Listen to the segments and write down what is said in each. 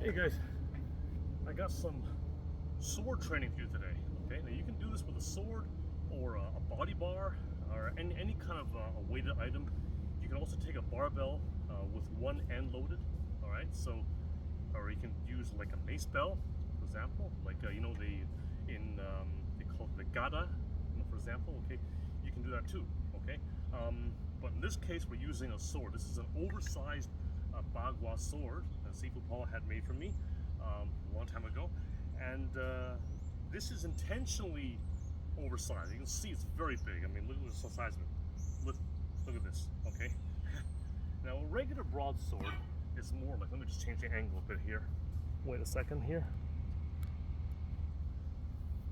Hey guys, I got some sword training for you today. Okay, now you can do this with a sword or a body bar or any kind of a weighted item. You can also take a barbell with one end loaded. All right, so or you can use like a mace bell, for example, like they call it the gada, for example. Okay, you can do that too. Okay, but in this case we're using a sword. This is an oversized bagua sword that Sifu Paul had made for me a long time ago, and this is intentionally oversized. You can see it's very big. I mean, look at the size of it. Look at this. Okay. Now a regular broadsword is more like. Let me just change the angle a bit here. Wait a second here.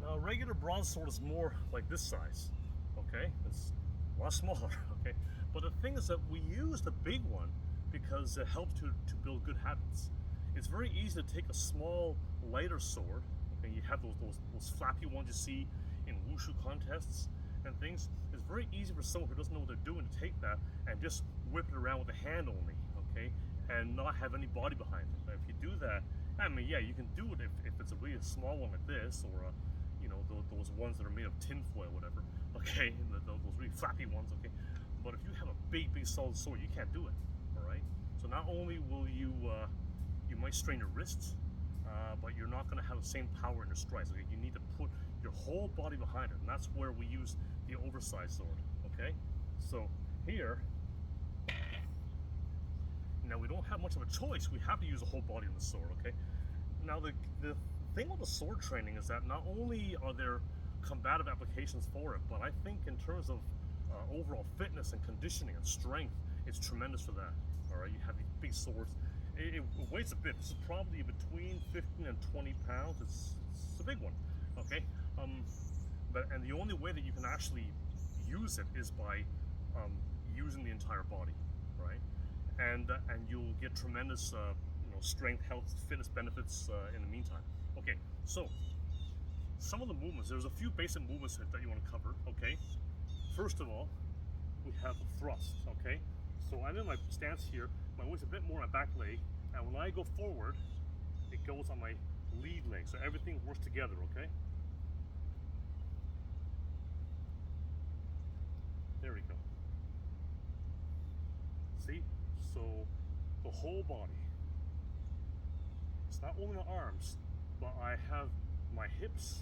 Now a regular broadsword is more like this size. Okay, it's a lot smaller. Okay, but the thing is that we use the big one because it helps to build good habits. It's very easy to take a small, lighter sword. Okay, you have those flappy ones you see in wushu contests and things. It's very easy for someone who doesn't know what they're doing to take that and just whip it around with a hand only, okay, and not have any body behind it. But if you do that, I mean, yeah, you can do it if it's a really small one like this, or a, those ones that are made of tin foil, whatever. Okay, those really flappy ones. Okay, but if you have a big solid sword, you can't do it. All right. So not only will you might strain your wrists, but you're not going to have the same power in your strikes. Okay, you need to put your whole body behind it, and that's where we use the oversized sword. Okay, so here, now we don't have much of a choice. We have to use the whole body in the sword. Okay, now the thing with the sword training is that not only are there combative applications for it, but I think in terms of overall fitness and conditioning and strength, it's tremendous for that. All right, you have these big swords. It weighs a bit. This is probably between 15 and 20 pounds. It's a big one. Okay, and the only way that you can actually use it is by using the entire body, right? And you'll get tremendous strength, health, fitness benefits in the meantime. Okay, so some of the movements. There's a few basic movements that you want to cover. Okay, first of all, we have the thrust. Okay, so I'm in my stance here. My weight's a bit more on my back leg, and when I go forward, it goes on my lead leg. So everything works together. Okay. There we go. See? So the whole body. It's not only my arms, but I have my hips,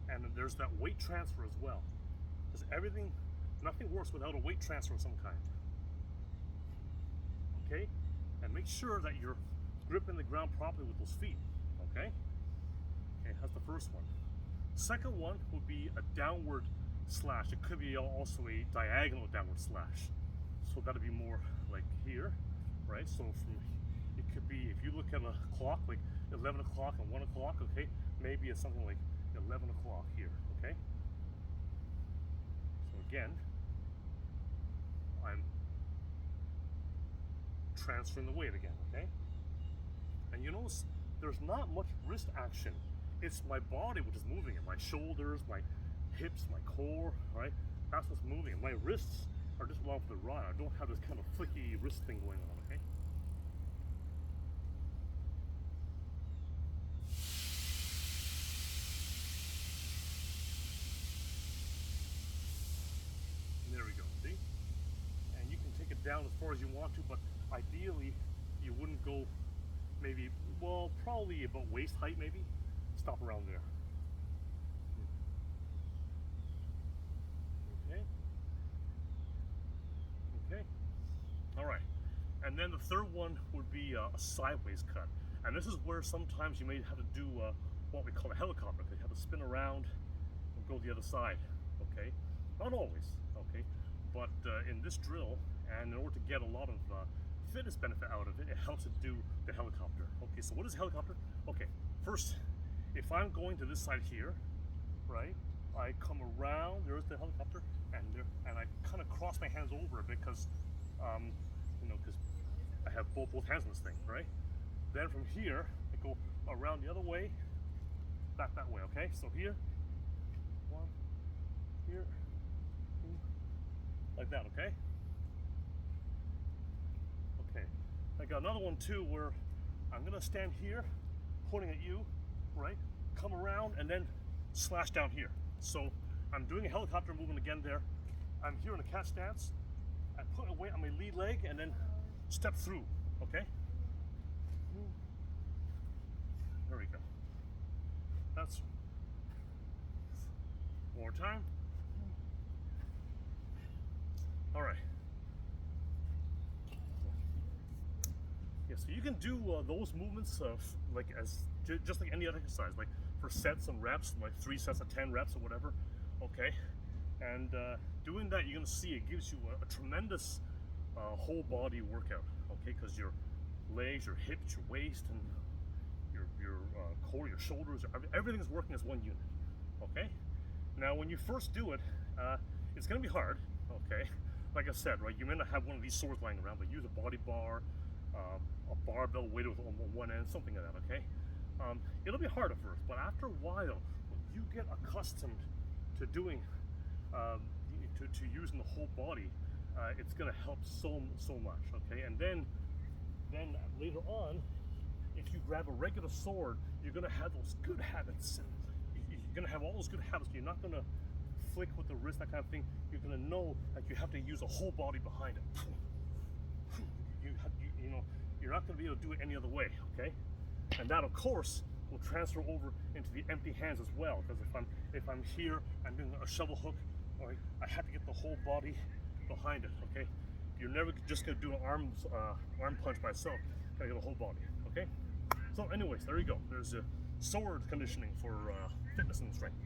and there's that weight transfer as well. Because nothing works without a weight transfer of some kind. Okay? And make sure that you're gripping the ground properly with those feet. Okay? Okay, that's the first one. Second one would be a downward slash. It could be also a diagonal downward slash. So that'll be more like here, right? So it could be, if you look at a clock, like 11 o'clock and 1 o'clock, okay? Maybe it's something like 11 o'clock here, okay? So again, I'm transferring the weight again, okay? And you notice there's not much wrist action. It's my body which is moving it. My shoulders, my hips, my core, right? That's what's moving it. My wrists are just along for the ride. I don't have this kind of flicky wrist thing going on, okay? There we go, see? And you can take it down as far as you want to, but ideally you wouldn't go maybe, well, probably about waist height maybe. Stop around there. Okay. Okay. All right. And then the third one would be a sideways cut. And this is where sometimes you may have to do what we call a helicopter, because you have to spin around and go the other side. Okay. Not always. Okay. But in this drill, and in order to get a lot of fitness benefit out of it, it helps to do the helicopter. Okay. So what is a helicopter? Okay. First, if I'm going to this side here, right, I come around, there's the helicopter, and I kind of cross my hands over it because, because I have both hands on this thing, right? Then from here, I go around the other way, back that way, okay? So here, one, here, two, like that, okay? Okay. I got another one too where I'm gonna stand here, pointing at you, right? Come around and then slash down here. So I'm doing a helicopter movement again there. I'm here in a cat stance. I put a weight on my lead leg and then step through, okay? There we go. That's one more time. All right. Yeah, so you can do those movements like just like any other exercise, like for sets and reps, like 3 sets of 10 reps or whatever. Okay, and doing that, you're gonna see it gives you a tremendous whole body workout. Okay, because your legs, your hips, your waist, and your core, your shoulders, everything's working as one unit. Okay. Now, when you first do it, it's gonna be hard. Okay. Like I said, right, you may not have one of these swords lying around, but use a body bar, a barbell weighted on one end, something like that, okay? It'll be hard at first, but after a while, when you get accustomed to doing, to using the whole body, it's gonna help so much, okay? And then later on, if you grab a regular sword, you're gonna have those good habits, and you're gonna have all those good habits. You're not gonna flick with the wrist, that kind of thing. You're gonna know that you have to use a whole body behind it. You know, you're not gonna be able to do it any other way, okay? And that, of course, will transfer over into the empty hands as well. Because if I'm here, I'm doing a shovel hook, all right, I have to get the whole body behind it, okay? You're never just gonna do an arm punch by itself. Gotta get the whole body, okay? So anyways, there you go. There's a sword conditioning for fitness and strength.